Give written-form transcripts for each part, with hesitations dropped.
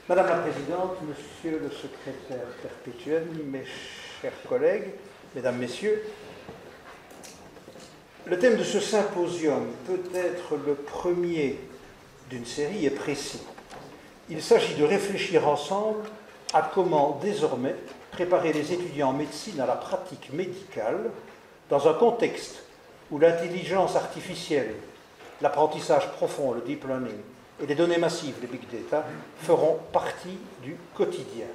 Madame la Présidente, Monsieur le Secrétaire perpétuel, mes chers collègues, Mesdames, Messieurs, le thème de ce symposium peut être le premier d'une série et précis. Il s'agit de réfléchir ensemble à comment désormais préparer les étudiants en médecine à la pratique médicale dans un contexte où l'intelligence artificielle, l'apprentissage profond, le deep learning et les données massives, les big data, feront partie du quotidien.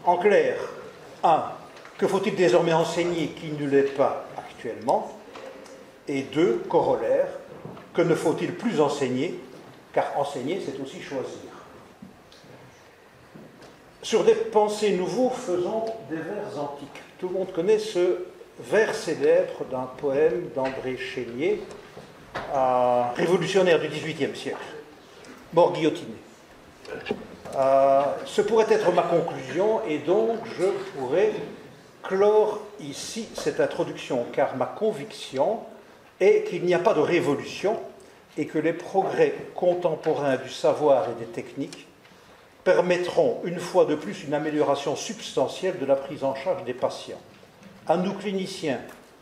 En clair, 1. Que faut-il désormais enseigner qui ne l'est pas actuellement? Et 2. Corollaire, que ne faut-il plus enseigner? Car enseigner, c'est aussi choisir. Sur des pensées nouveaux, faisons des vers antiques. Tout le monde connaît ce vers célèbre d'un poème d'André Chénier, révolutionnaire du XVIIIe siècle, mort guillotiné. Ce pourrait être ma conclusion, et donc je pourrais clore ici cette introduction, car ma conviction est qu'il n'y a pas de révolution et que les progrès contemporains du savoir et des techniques permettront une fois de plus une amélioration substantielle de la prise en charge des patients. À nous cliniciens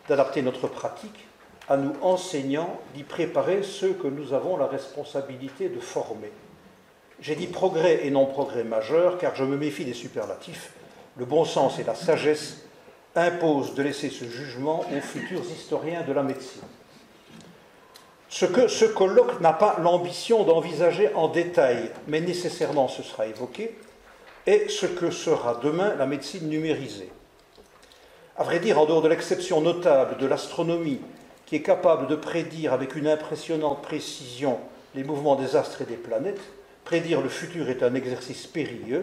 d'adapter notre pratique, à nous enseignants d'y préparer ceux que nous avons la responsabilité de former. J'ai dit progrès et non progrès majeur, car je me méfie des superlatifs. Le bon sens et la sagesse imposent de laisser ce jugement aux futurs historiens de la médecine. Ce colloque n'a pas l'ambition d'envisager en détail, mais nécessairement ce sera évoqué, est ce que sera demain la médecine numérisée. À vrai dire, en dehors de l'exception notable de l'astronomie, qui est capable de prédire avec une impressionnante précision les mouvements des astres et des planètes, prédire le futur est un exercice périlleux,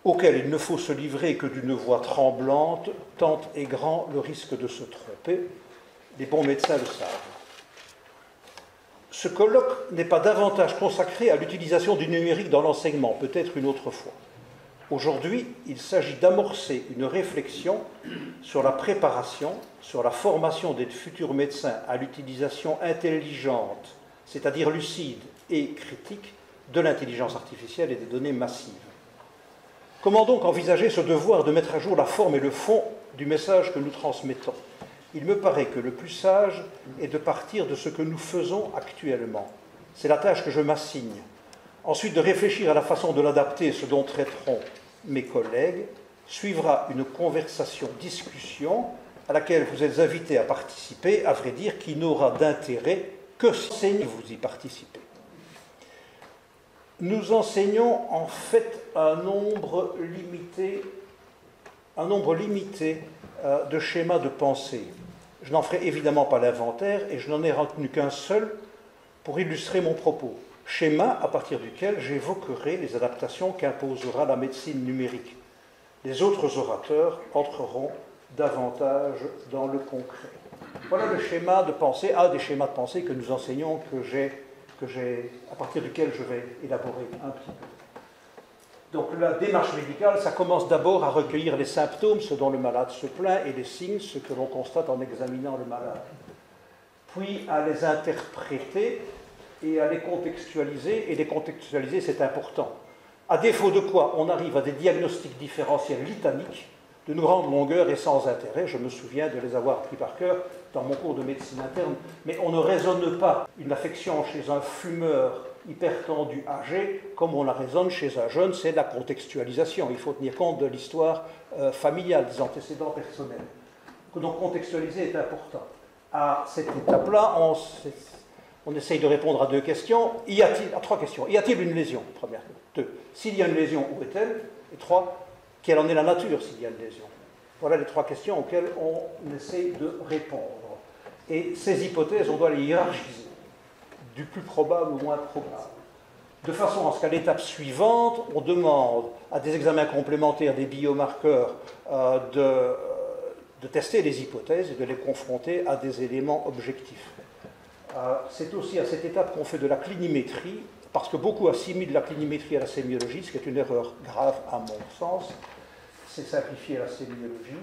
auquel il ne faut se livrer que d'une voix tremblante, tant est grand le risque de se tromper. Les bons médecins le savent. Ce colloque n'est pas davantage consacré à l'utilisation du numérique dans l'enseignement, peut-être une autre fois. Aujourd'hui, il s'agit d'amorcer une réflexion sur la préparation, sur la formation des futurs médecins à l'utilisation intelligente, c'est-à-dire lucide et critique, de l'intelligence artificielle et des données massives. Comment donc envisager ce devoir de mettre à jour la forme et le fond du message que nous transmettons? Il me paraît que le plus sage est de partir de ce que nous faisons actuellement. C'est la tâche que je m'assigne. Ensuite, de réfléchir à la façon de l'adapter, ce dont traiteront mes collègues. Suivra une conversation-discussion à laquelle vous êtes invités à participer, à vrai dire, qui n'aura d'intérêt que si vous y participez. Nous enseignons en fait un nombre limité de schémas de pensée. Je n'en ferai évidemment pas l'inventaire et je n'en ai retenu qu'un seul pour illustrer mon propos. Schéma à partir duquel j'évoquerai les adaptations qu'imposera la médecine numérique. Les autres orateurs entreront davantage dans le concret. Voilà le schéma de pensée, un des schémas de pensée que nous enseignons, à partir duquel je vais élaborer un petit peu. Donc la démarche médicale, ça commence d'abord à recueillir les symptômes, ce dont le malade se plaint, et les signes, ce que l'on constate en examinant le malade. Puis à les interpréter et à les contextualiser, et les contextualiser, c'est important. À défaut de quoi, on arrive à des diagnostics différentiels litaniques, de grande longueur et sans intérêt. Je me souviens de les avoir appris par cœur dans mon cours de médecine interne, mais on ne raisonne pas une affection chez un fumeur hypertendu âgé comme on la raisonne chez un jeune, c'est la contextualisation. Il faut tenir compte de l'histoire familiale, des antécédents personnels. Donc contextualiser est important. À cette étape-là, on essaye de répondre à à trois questions. Y a-t-il une lésion? Première. 2. S'il y a une lésion, où est-elle? Et 3. Quelle en est la nature s'il y a une lésion? Voilà les trois questions auxquelles on essaye de répondre. Et ces hypothèses, on doit les hiérarchiser, du plus probable au moins probable. De façon à ce qu'à l'étape suivante, on demande à des examens complémentaires, des biomarqueurs, de tester les hypothèses et de les confronter à des éléments objectifs. C'est aussi à cette étape qu'on fait de la clinimétrie, parce que beaucoup assimilent la clinimétrie à la sémiologie, ce qui est une erreur grave à mon sens. C'est simplifier la sémiologie,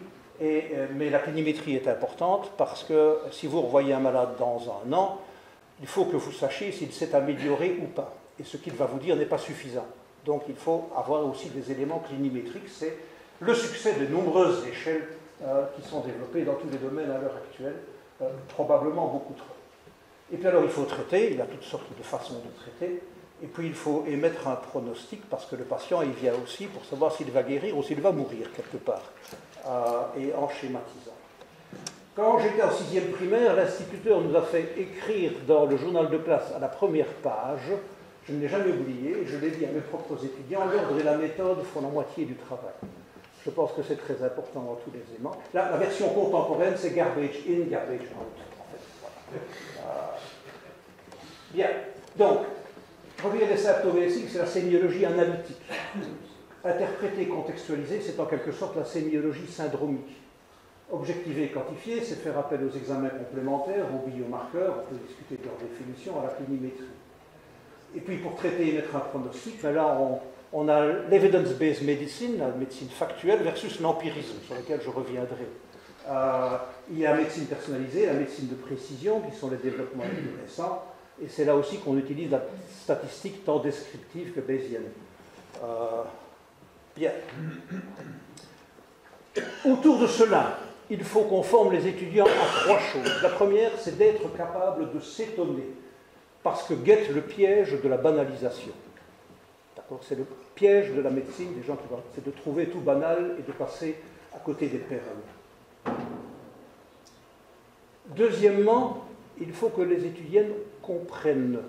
mais la clinimétrie est importante parce que si vous revoyez un malade dans un an, il faut que vous sachiez s'il s'est amélioré ou pas. Et ce qu'il va vous dire n'est pas suffisant. Donc il faut avoir aussi des éléments clinimétriques. C'est le succès de nombreuses échelles qui sont développées dans tous les domaines à l'heure actuelle, probablement beaucoup trop. Et puis alors il faut traiter, il y a toutes sortes de façons de traiter, et puis il faut émettre un pronostic, parce que le patient il vient aussi pour savoir s'il va guérir ou s'il va mourir quelque part, et en schématisant. Quand j'étais en 6e primaire, l'instituteur nous a fait écrire dans le journal de classe à la première page, je ne l'ai jamais oublié, je l'ai dit à mes propres étudiants, l'ordre et la méthode font la moitié du travail. Je pense que c'est très important dans tous les éléments. La version contemporaine, c'est garbage in, garbage out. En fait. Voilà. Bien, donc, revenir des symptométiques, c'est la sémiologie analytique. Interpréter, contextualiser, c'est en quelque sorte la sémiologie syndromique. Objectiver et quantifier, c'est faire appel aux examens complémentaires, aux biomarqueurs, on peut discuter de leur définition, à la clinimétrie. Et puis pour traiter et mettre un pronostic, ben là on a l'evidence-based medicine, la médecine factuelle, versus l'empirisme, sur lequel je reviendrai. Il y a la médecine personnalisée, la médecine de précision, qui sont les développements les plus récents, et c'est là aussi qu'on utilise la statistique tant descriptive que bayésienne. Bien. Autour de cela, il faut qu'on forme les étudiants à 3 choses. La première, c'est d'être capable de s'étonner, parce que guette le piège de la banalisation. D'accord ? C'est le piège de la médecine, des gens qui vont, c'est de trouver tout banal et de passer à côté des perles. Deuxièmement, il faut que les étudiants comprennent.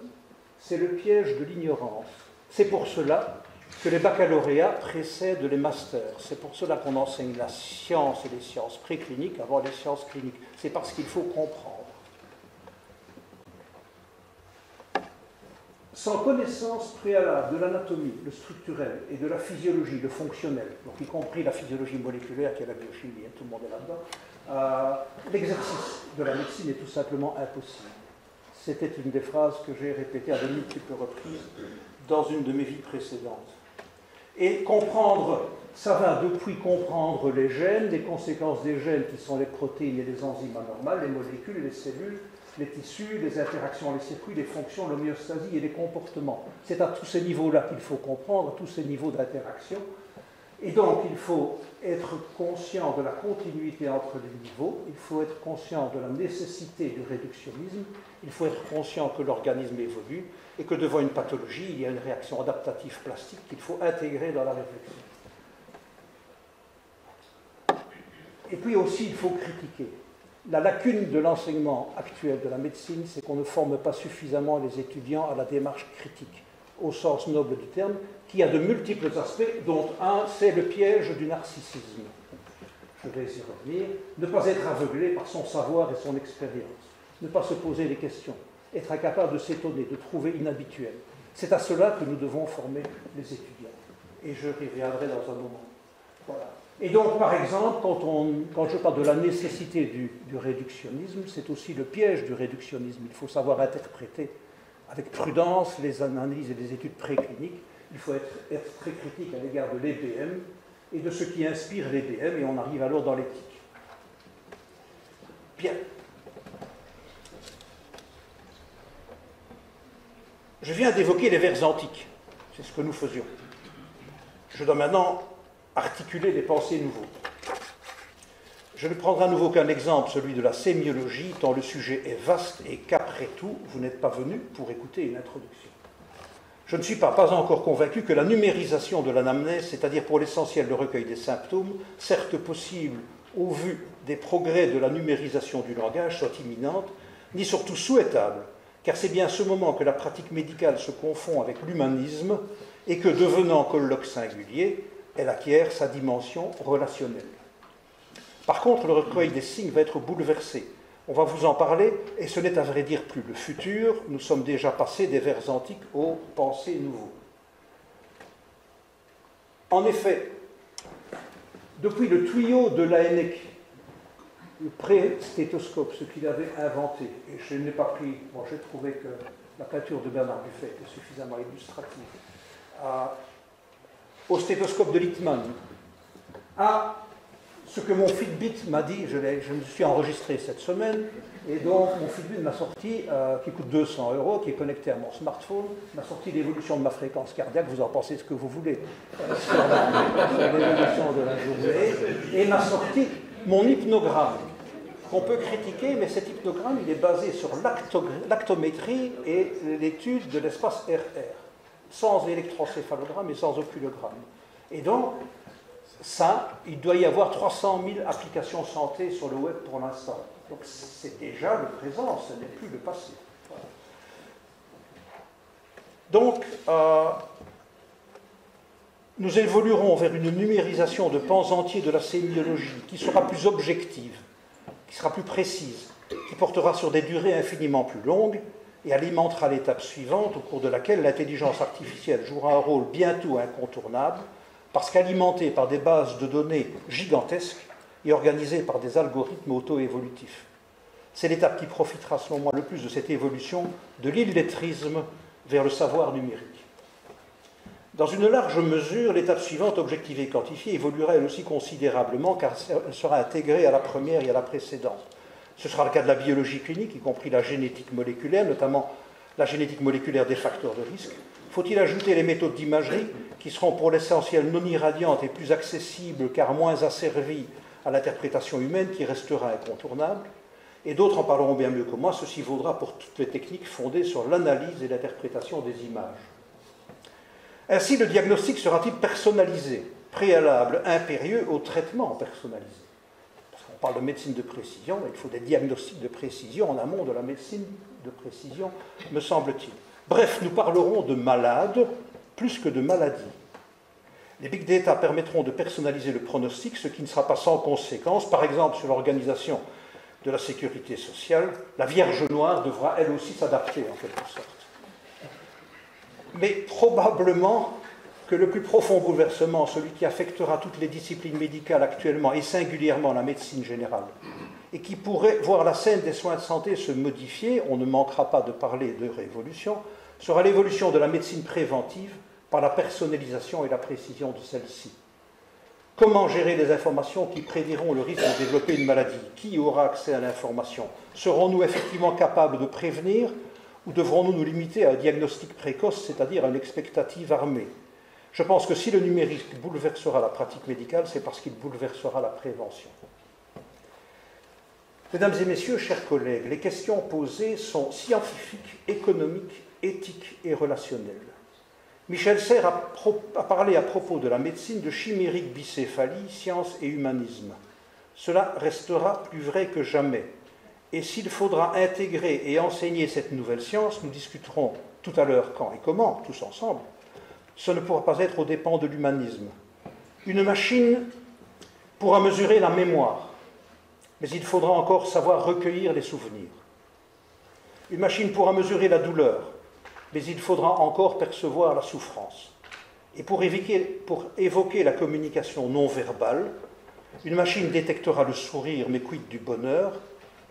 C'est le piège de l'ignorance. C'est pour cela que les baccalauréats précèdent les masters. C'est pour cela qu'on enseigne la science et les sciences précliniques avant les sciences cliniques. C'est parce qu'il faut comprendre. Sans connaissance préalable de l'anatomie, le structurel et de la physiologie, le fonctionnel, donc y compris la physiologie moléculaire qui est la biochimie, tout le monde est là-dedans, l'exercice de la médecine est tout simplement impossible. C'était une des phrases que j'ai répétées à de multiples reprises dans une de mes vies précédentes. Et comprendre, ça va depuis comprendre les gènes, les conséquences des gènes qui sont les protéines et les enzymes anormales, les molécules, les cellules, les tissus, les interactions, les circuits, les fonctions, l'homéostasie et les comportements. C'est à tous ces niveaux-là qu'il faut comprendre, à tous ces niveaux d'interaction. Et donc, il faut être conscient de la continuité entre les niveaux, il faut être conscient de la nécessité du réductionnisme, il faut être conscient que l'organisme évolue et que devant une pathologie, il y a une réaction adaptative plastique qu'il faut intégrer dans la réflexion. Et puis aussi, il faut critiquer. La lacune de l'enseignement actuel de la médecine, c'est qu'on ne forme pas suffisamment les étudiants à la démarche critique, au sens noble du terme, qui a de multiples aspects, dont un, c'est le piège du narcissisme. Je vais y revenir. Ne pas être aveuglé par son savoir et son expérience. Ne pas se poser des questions. Être incapable de s'étonner, de trouver inhabituel. C'est à cela que nous devons former les étudiants. Et je reviendrai dans un moment. Voilà. Et donc, par exemple, quand je parle de la nécessité du réductionnisme, c'est aussi le piège du réductionnisme. Il faut savoir interpréter avec prudence les analyses et les études précliniques. Il faut être très critique à l'égard de l'EBM et de ce qui inspire l'EBM, et on arrive alors dans l'éthique. Bien. Je viens d'évoquer les vers antiques. C'est ce que nous faisions. Je dois maintenant articuler des pensées nouveaux. Je ne prendrai à nouveau qu'un exemple, celui de la sémiologie, tant le sujet est vaste et qu'après tout, vous n'êtes pas venu pour écouter une introduction. Je ne suis pas encore convaincu que la numérisation de l'anamnèse, c'est-à-dire pour l'essentiel le recueil des symptômes, certes possible au vu des progrès de la numérisation du langage, soit imminente, ni surtout souhaitable, car c'est bien à ce moment que la pratique médicale se confond avec l'humanisme et que, devenant colloque singulier, elle acquiert sa dimension relationnelle. Par contre, le recueil des signes va être bouleversé. On va vous en parler, et ce n'est à vrai dire plus le futur. Nous sommes déjà passés des vers antiques aux pensées nouveaux. En effet, depuis le tuyau de Laennec, le pré-stéthoscope, ce qu'il avait inventé, et je n'ai pas pris, bon, j'ai trouvé que la peinture de Bernard Buffet est suffisamment illustrative, au stéthoscope de Littmann, à ce que mon Fitbit m'a dit, je me suis enregistré cette semaine, et donc mon Fitbit m'a sorti, qui coûte 200 €, qui est connecté à mon smartphone, m'a sorti l'évolution de ma fréquence cardiaque, vous en pensez ce que vous voulez, sur l'évolution de la journée, et m'a sorti mon hypnogramme, qu'on peut critiquer, mais cet hypnogramme, il est basé sur l'actométrie et l'étude de l'espace RR, sans électrocéphalogramme et sans oculogramme. Et donc, ça, il doit y avoir 300 000 applications santé sur le web pour l'instant. Donc c'est déjà le présent, ce n'est plus le passé. Voilà. Donc, nous évoluerons vers une numérisation de pans entiers de la sémiologie qui sera plus objective, qui sera plus précise, qui portera sur des durées infiniment plus longues et alimentera l'étape suivante au cours de laquelle l'intelligence artificielle jouera un rôle bientôt incontournable parce qu'alimentée par des bases de données gigantesques et organisée par des algorithmes auto-évolutifs. C'est l'étape qui profitera selon moi le plus de cette évolution de l'illettrisme vers le savoir numérique. Dans une large mesure, l'étape suivante, objectivée et quantifiée, évoluera elle aussi considérablement car elle sera intégrée à la première et à la précédente. Ce sera le cas de la biologie clinique, y compris la génétique moléculaire, notamment la génétique moléculaire des facteurs de risque. Faut-il ajouter les méthodes d'imagerie qui seront pour l'essentiel non irradiantes et plus accessibles car moins asservies à l'interprétation humaine qui restera incontournable. Et d'autres en parleront bien mieux que moi, ceci vaudra pour toutes les techniques fondées sur l'analyse et l'interprétation des images. Ainsi, le diagnostic sera-t-il personnalisé, préalable, impérieux au traitement personnalisé? Parce qu'on parle de médecine de précision, il faut des diagnostics de précision en amont de la médecine de précision, me semble-t-il. Bref, nous parlerons de malades plus que de maladies. Les big data permettront de personnaliser le pronostic, ce qui ne sera pas sans conséquence. Par exemple, sur l'organisation de la sécurité sociale, la Vierge Noire devra elle aussi s'adapter en quelque sorte. Mais probablement que le plus profond bouleversement, celui qui affectera toutes les disciplines médicales actuellement et singulièrement la médecine générale, et qui pourrait voir la scène des soins de santé se modifier, on ne manquera pas de parler de révolution, sera l'évolution de la médecine préventive par la personnalisation et la précision de celle-ci. Comment gérer les informations qui prédiront le risque de développer une maladie? Qui aura accès à l'information? Serons-nous effectivement capables de prévenir ou devrons-nous nous limiter à un diagnostic précoce, c'est-à-dire à une expectative armée? Je pense que si le numérique bouleversera la pratique médicale, c'est parce qu'il bouleversera la prévention. Mesdames et messieurs, chers collègues, les questions posées sont scientifiques, économiques, éthiques et relationnelles. Michel Serres a parlé à propos de la médecine de chimérique bicéphalie, science et humanisme. Cela restera plus vrai que jamais. Et s'il faudra intégrer et enseigner cette nouvelle science, nous discuterons tout à l'heure quand et comment, tous ensemble, ce ne pourra pas être aux dépens de l'humanisme. Une machine pourra mesurer la mémoire, mais il faudra encore savoir recueillir les souvenirs. Une machine pourra mesurer la douleur, mais il faudra encore percevoir la souffrance. Et pour évoquer la communication non verbale, une machine détectera le sourire, mais quid du bonheur,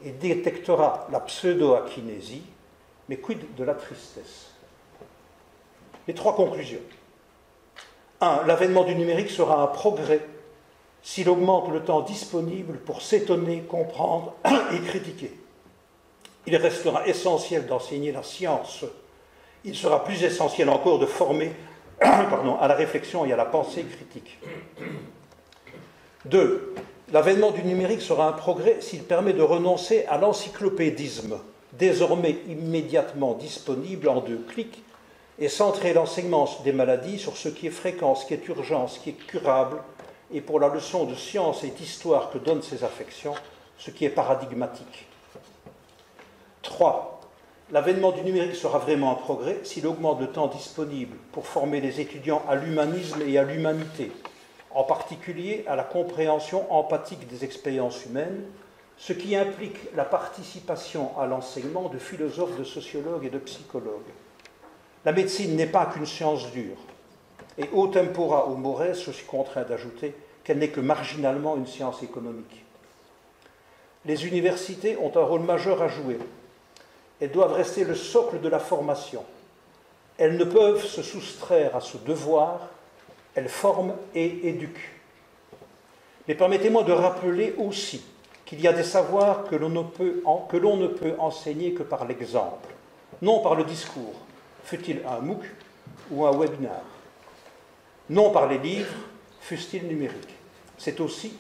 et détectera la pseudo-akinésie, mais quid de la tristesse. Les trois conclusions. 1. L'avènement du numérique sera un progrès s'il augmente le temps disponible pour s'étonner, comprendre et critiquer. Il restera essentiel d'enseigner la science. Il sera plus essentiel encore de former à la réflexion et à la pensée critique. 2. L'avènement du numérique sera un progrès s'il permet de renoncer à l'encyclopédisme, désormais immédiatement disponible en 2 clics, et centrer l'enseignement des maladies sur ce qui est fréquent, ce qui est urgent, ce qui est curable, et pour la leçon de science et d'histoire que donnent ces affections, ce qui est paradigmatique. 3. L'avènement du numérique sera vraiment un progrès s'il augmente le temps disponible pour former les étudiants à l'humanisme et à l'humanité, en particulier à la compréhension empathique des expériences humaines, ce qui implique la participation à l'enseignement de philosophes, de sociologues et de psychologues. La médecine n'est pas qu'une science dure, et au tempora ou mores, je suis contraint d'ajouter qu'elle n'est que marginalement une science économique. Les universités ont un rôle majeur à jouer. Elles doivent rester le socle de la formation. Elles ne peuvent se soustraire à ce devoir. Elles forment et éduquent. Mais permettez-moi de rappeler aussi qu'il y a des savoirs que l'on ne peut enseigner que par l'exemple, non par le discours, fût-il un MOOC ou un webinar, non par les livres, fussent-ils numériques. C'est aussi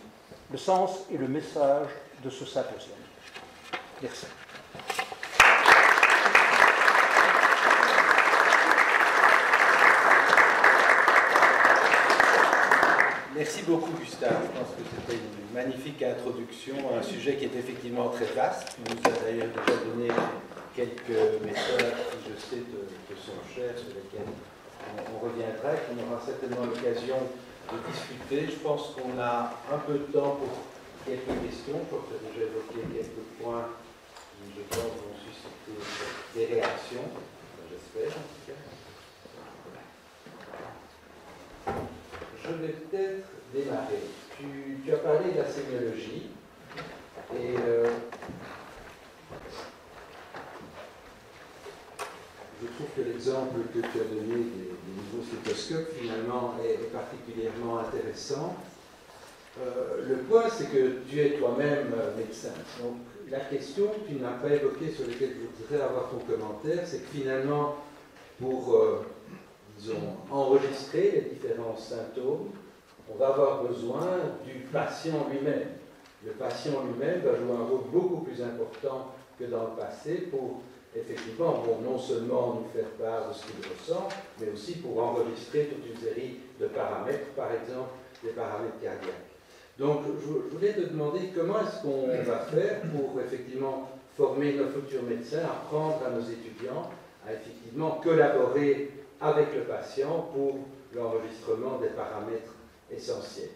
le sens et le message de ce symposium. Merci. Merci beaucoup, Gustave. Je pense que c'était une magnifique introduction à un sujet qui est effectivement très vaste. Tu nous as d'ailleurs déjà donné quelques méthodes qui, je sais, te sont chères, sur lesquelles on reviendra et qu'on aura certainement l'occasion de discuter. Je pense qu'on a un peu de temps pour quelques questions. Je crois que tu as déjà évoqué quelques points qui, je pense, vont susciter des réactions. J'espère, en tout cas. Je vais peut-être démarrer. Tu as parlé de la sémiologie et je trouve que l'exemple que tu as donné des nouveaux stéthoscopes finalement est particulièrement intéressant. Le point, c'est que tu es toi-même médecin. Donc la question que tu n'as pas évoquée, sur laquelle je voudrais avoir ton commentaire, c'est que finalement, pour disons, enregistrer les différents symptômes, on va avoir besoin du patient lui-même. Le patient lui-même va jouer un rôle beaucoup plus important que dans le passé pour, effectivement, bon, non seulement nous faire part de ce qu'il ressent, mais aussi pour enregistrer toute une série de paramètres, par exemple des paramètres cardiaques. Donc, je voulais te demander comment est-ce qu'on va faire pour, effectivement, former nos futurs médecins, apprendre à nos étudiants à, effectivement, collaborer avec le patient pour l'enregistrement des paramètres essentiels.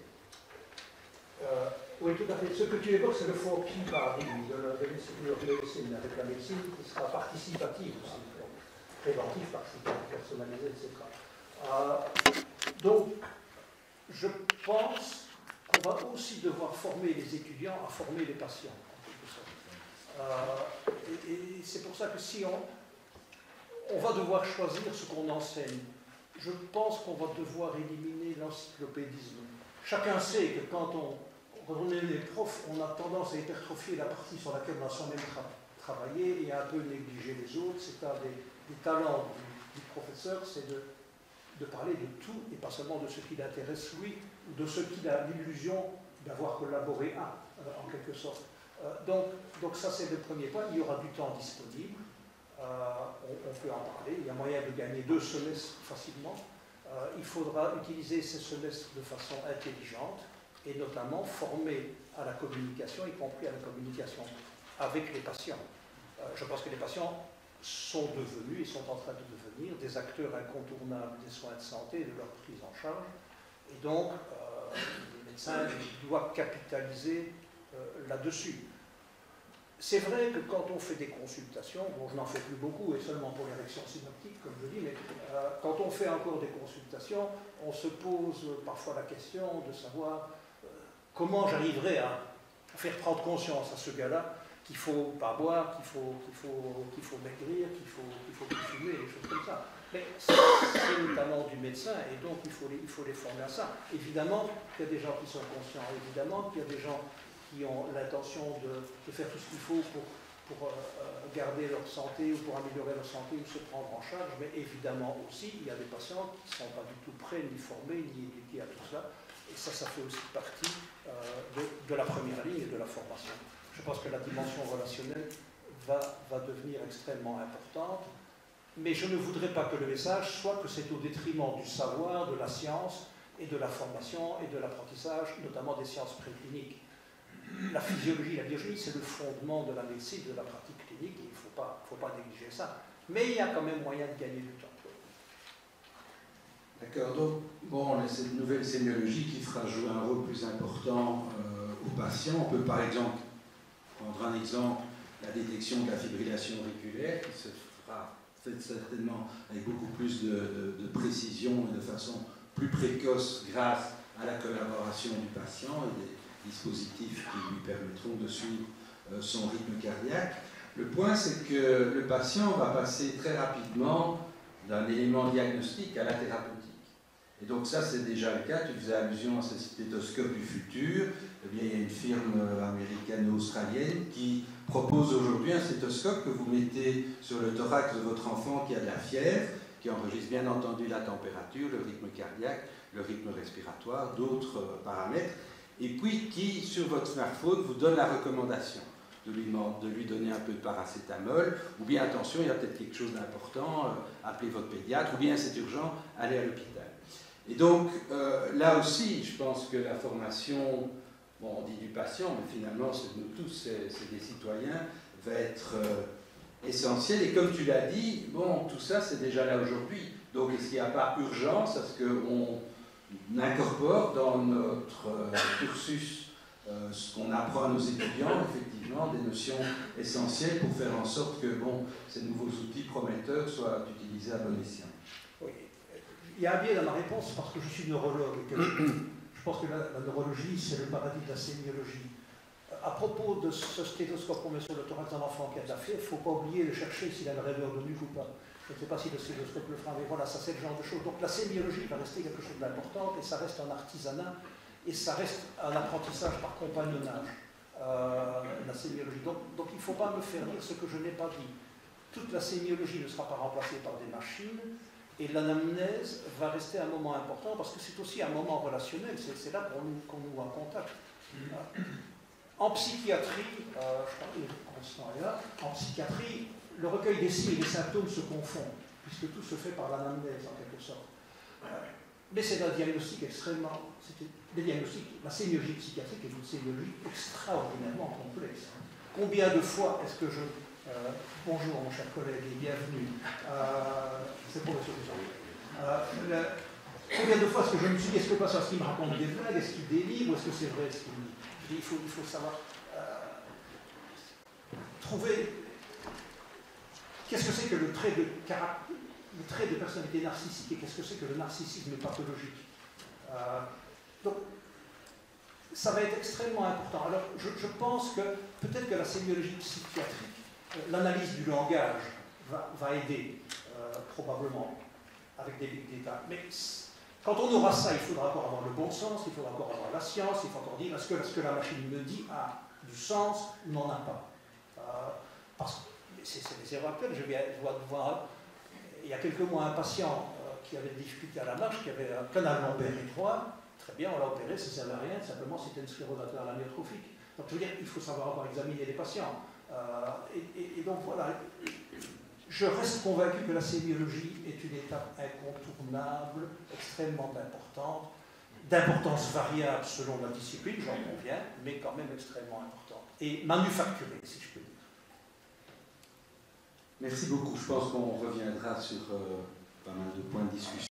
Oui, tout à fait. Ce que tu évoques, c'est le faux-qui paradigme de la médecine, avec la médecine qui sera participative aussi, préventive, participative, personnalisée, etc. Donc, je pense qu'on va aussi devoir former les étudiants à former les patients, en quelque sorte. Et c'est pour ça que si on va devoir choisir ce qu'on enseigne. Je pense qu'on va devoir éliminer l'encyclopédisme. Chacun sait que quand on est des profs, on a tendance à hypertrophier la partie sur laquelle on a soi-même travaillé et à un peu négliger les autres. C'est un des talents du professeur, c'est de parler de tout et pas seulement de ce qui l'intéresse lui, ou de ce qu'il a l'illusion d'avoir collaboré à, en quelque sorte. Donc ça, c'est le premier point. Il y aura du temps disponible. On peut en parler, il y a moyen de gagner 2 semestres facilement. Il faudra utiliser ces semestres de façon intelligente et notamment former à la communication, y compris à la communication avec les patients. Je pense que les patients sont devenus et sont en train de devenir des acteurs incontournables des soins de santé et de leur prise en charge. Et donc, les médecins doivent capitaliser là-dessus. C'est vrai que quand on fait des consultations, bon, je n'en fais plus beaucoup et seulement pour l'érection synoptique, comme je dis, mais quand on fait encore des consultations, on se pose parfois la question de savoir comment j'arriverai à faire prendre conscience à ce gars-là qu'il ne faut pas boire, qu'il faut maigrir, qu'il faut plus fumer, des choses comme ça. Mais c'est le talent du médecin et donc il faut les former à ça. Évidemment qu'il y a des gens qui sont conscients, évidemment qu'il y a des gens qui ont l'intention de faire tout ce qu'il faut pour garder leur santé ou pour améliorer leur santé ou se prendre en charge, mais évidemment aussi, il y a des patients qui ne sont pas du tout prêts, ni formés, ni éduqués à tout ça, et ça fait aussi partie de la première ligne et de la formation. Je pense que la dimension relationnelle va devenir extrêmement importante, mais je ne voudrais pas que le message soit que c'est au détriment du savoir, de la science et de la formation et de l'apprentissage, notamment des sciences précliniques. La physiologie, la biologie, c'est le fondement de la médecine, de la pratique clinique, et il ne faut pas négliger ça. Mais il y a quand même moyen de gagner du temps. D'accord, donc, bon, on a cette nouvelle sémiologie qui fera jouer un rôle plus important aux patients. On peut par exemple prendre un exemple, la détection de la fibrillation auriculaire, qui se fera certainement avec beaucoup plus de précision et de façon plus précoce grâce à la collaboration du patient et des dispositifs qui lui permettront de suivre son rythme cardiaque. Le point, c'est que le patient va passer très rapidement d'un élément diagnostique à la thérapeutique. Et donc ça, c'est déjà le cas. Tu faisais allusion à ce stéthoscope du futur. Eh bien, il y a une firme américano-australienne qui propose aujourd'hui un stéthoscope que vous mettez sur le thorax de votre enfant qui a de la fièvre, qui enregistre bien entendu la température, le rythme cardiaque, le rythme respiratoire, d'autres paramètres, et puis qui, sur votre smartphone, vous donne la recommandation de lui donner un peu de paracétamol, ou bien attention, il y a peut-être quelque chose d'important, appelez votre pédiatre, ou bien c'est urgent, allez à l'hôpital. Et donc, là aussi, je pense que la formation, bon, on dit du patient, mais finalement, c'est de nous tous, c'est des citoyens, va être essentielle. Et comme tu l'as dit, bon, tout ça, c'est déjà là aujourd'hui. Donc, est-ce qu'il n'y a pas urgence à ce qu'on incorpore dans notre cursus ce qu'on apprend à nos étudiants, effectivement, des notions essentielles pour faire en sorte que, bon, ces nouveaux outils prometteurs soient utilisés à bon escient? Oui. Il y a un biais dans ma réponse parce que je suis neurologue. Je pense que la neurologie, c'est le paradis de la sémiologie. À propos de ce stéthoscope qu'on met sur le thorax d'un enfant qui a de la fièvre, il ne faut pas oublier de chercher s'il a le rêveur de nuque ou pas. Je ne sais pas si le stéthoscope le fera, mais voilà, ça c'est le genre de choses. Donc la sémiologie va rester quelque chose d'important et ça reste un artisanat et ça reste un apprentissage par compagnonnage, la sémiologie. Donc il ne faut pas me faire dire ce que je n'ai pas dit. Toute la sémiologie ne sera pas remplacée par des machines. Et l'anamnèse va rester un moment important parce que c'est aussi un moment relationnel, c'est là qu'on nous en contact. En psychiatrie, je parlais de Constant là, en psychiatrie, le recueil des signes et des symptômes se confondent, puisque tout se fait par l'anamnèse en quelque sorte. Mais c'est un diagnostic extrêmement. La sémiologie psychiatrique est une sémiologie extraordinairement complexe. Combien de fois est-ce que je. Bonjour mon cher collègue et bienvenue. C'est pour monsieur Deschamps. Combien de fois est-ce que je me suis dit, est-ce que parce qu'il me raconte des blagues, est-ce qu'il délivre, ou est-ce que c'est vrai ce qu'il dit? Il faut savoir trouver qu'est-ce que c'est que le trait de personnalité narcissique et qu'est-ce que c'est que le narcissisme pathologique. Donc, ça va être extrêmement important. Alors, je pense que peut-être que la sémiologie psychiatrique, l'analyse du langage va aider, probablement, avec des big data. Mais quand on aura ça, il faudra encore avoir le bon sens, il faudra encore avoir la science, il faut encore dire est-ce que la machine me dit a du sens ou n'en a pas. Parce que c'est des erreurs actuelles. Je vois voir, il y a quelques mois, un patient qui avait des difficultés à la marche, qui avait un canal lombaire étroit. Très bien, on l'a opéré, ça ne servait à rien, simplement c'était une sclérose latérale amyotrophique. Donc je veux dire, il faut savoir avoir examiné les patients. Et donc voilà, je reste convaincu que la sémiologie est une étape incontournable, extrêmement importante, d'importance variable selon la discipline, j'en conviens, mais quand même extrêmement importante. Et manufacturée, si je peux dire. Merci beaucoup. Je pense qu'on reviendra sur pas mal de points de discussion.